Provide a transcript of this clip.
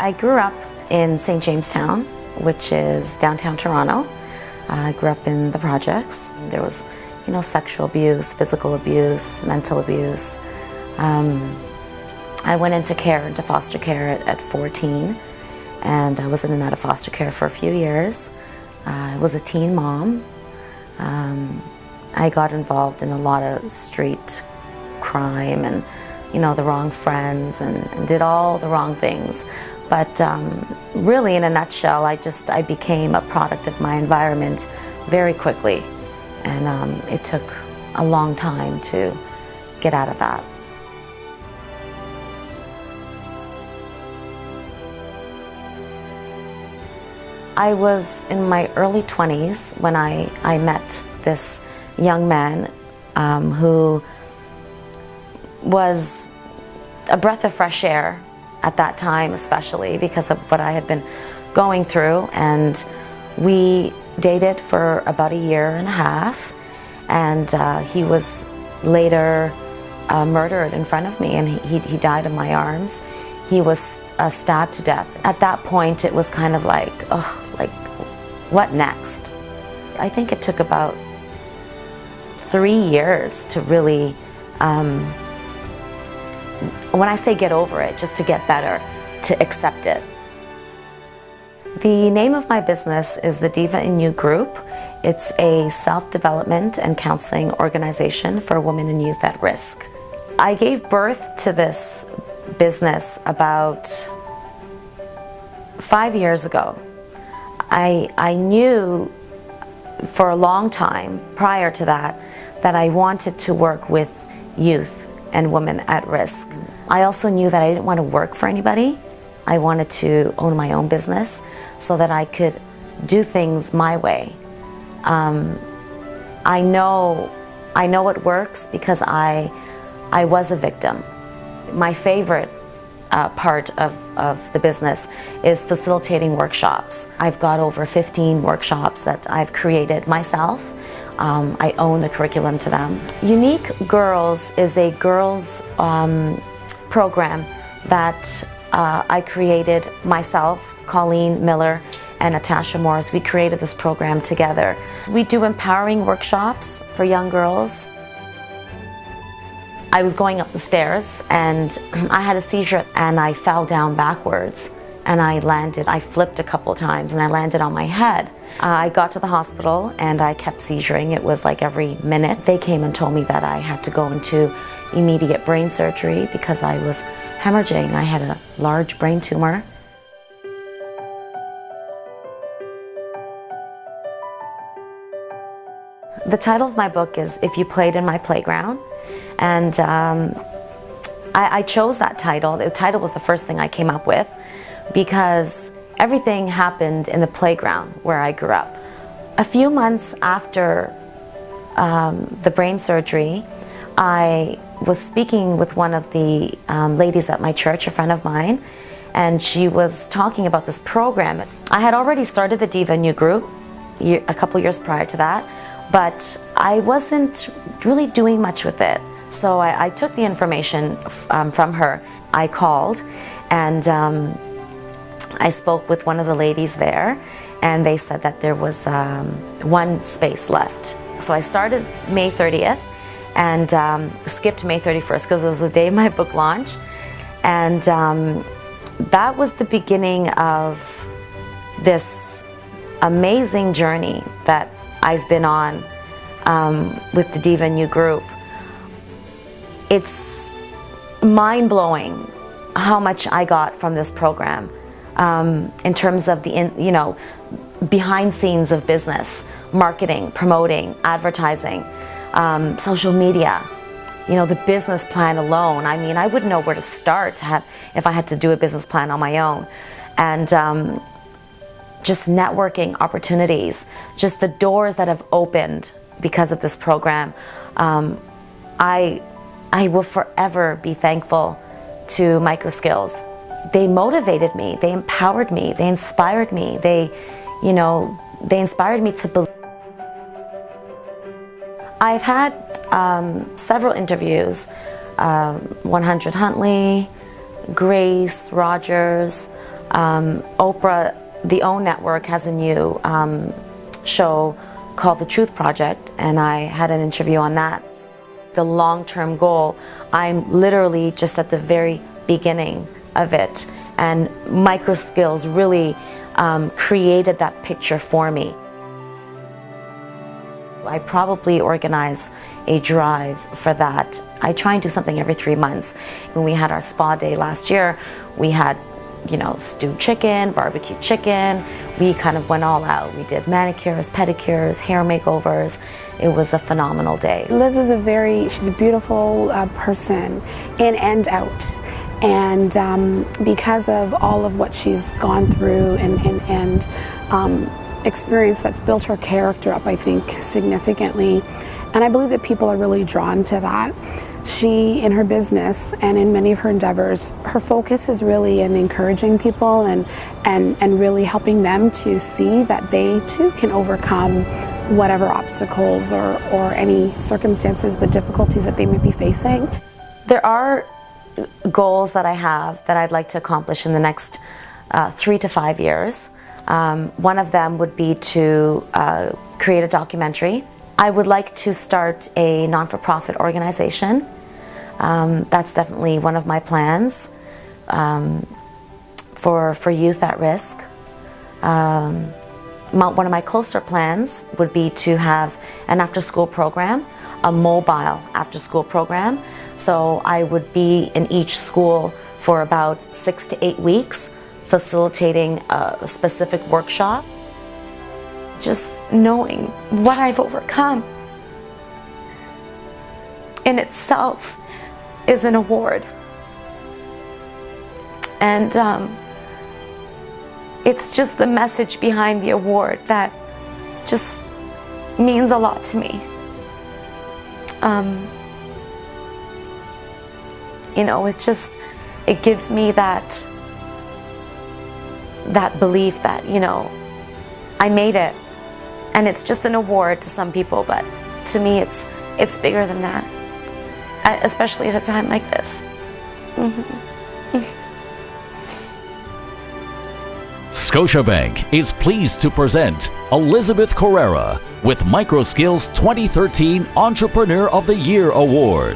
I grew up in St. Jamestown, which is downtown Toronto. I grew up in the projects. There was, sexual abuse, physical abuse, mental abuse. I went into foster care at 14, and I was in and out of foster care for a few years. I was a teen mom. I got involved in a lot of street crime and, the wrong friends and did all the wrong things. But really, in a nutshell, I became a product of my environment very quickly. And it took a long time to get out of that. I was in my early 20s when I met this young man who was a breath of fresh air at that time, especially because of what I had been going through. And we dated for about a year and a half, and he was later murdered in front of me, and he died in my arms. He was stabbed to death. At that point, it was kind of like, what next? I think it took about 3 years to really, when I say get over it, just to get better, to accept it. The name of my business is the Deva In You Group. It's a self-development and counseling organization for women and youth at risk. I gave birth to this business about 5 years ago. I knew for a long time prior to that I wanted to work with youth and women at risk. I also knew that I didn't want to work for anybody. I wanted to own my own business so that I could do things my way. I know it works because I was a victim. My favorite part of the business is facilitating workshops. I've got over 15 workshops that I've created myself. I own the curriculum to them. Unique Girls is a girls program that I created myself, Colleen Miller, and Natasha Morris. We created this program together. We do empowering workshops for young girls. I was going up the stairs and I had a seizure and I fell down backwards and I flipped a couple times and I landed on my head. I got to the hospital and I kept seizuring. It was like every minute. They came and told me that I had to go into immediate brain surgery because I was hemorrhaging. I had a large brain tumor. The title of my book is If You Played in My Playground, and I chose that title. The title was the first thing I came up with because everything happened in the playground where I grew up. A few months after the brain surgery, I was speaking with one of the ladies at my church, a friend of mine, and she was talking about this program. I had already started the Deva In You Group a couple years prior to that, but I wasn't really doing much with it. So I took the information from her. I called and I spoke with one of the ladies there, and they said that there was one space left. So I started May 30th and skipped May 31st because it was the day of my book launch. And that was the beginning of this amazing journey that I've been on with the Deva In You Group. It's mind-blowing how much I got from this program in terms of the behind scenes of business, marketing, promoting, advertising, social media, the business plan alone. I mean, I wouldn't know where to start if I had to do a business plan on my own. And just networking opportunities, just the doors that have opened because of this program. I will forever be thankful to Microskills. They motivated me, they empowered me, they inspired me, they inspired me to believe. I've had several interviews, 100 Huntley, Grace, Rogers, Oprah, the OWN network, has a new show called The Truth Project, and I had an interview on that. The long-term goal, I'm literally just at the very beginning of it, and Microskills really created that picture for me. I probably organize a drive for that. I try and do something every 3 months. When we had our spa day last year, we had, you know, stewed chicken, barbecue chicken. We kind of went all out. We did manicures, pedicures, hair makeovers. It was a phenomenal day. Liz is she's a beautiful person in and out. And because of all of what she's gone through and experience, that's built her character up, I think, significantly. And I believe that people are really drawn to that. She, in her business and in many of her endeavors, her focus is really in encouraging people and really helping them to see that they too can overcome whatever obstacles or any circumstances, the difficulties that they may be facing. There are goals that I have that I'd like to accomplish in the next 3 to 5 years. One of them would be to create a documentary. I would like to start a non-for-profit organization. That's definitely one of my plans for youth at risk. One of my closer plans would be to have an after-school program, a mobile after-school program. So I would be in each school for about 6 to 8 weeks, facilitating a specific workshop. Just knowing what I've overcome in itself is an award. And it's just the message behind the award that just means a lot to me. You know, it gives me that belief that, you know, I made it. And it's just an award to some people, but to me it's bigger than that, especially at a time like this. Scotiabank is pleased to present Elizabeth Correia with Microskills 2013 Entrepreneur of the Year Award.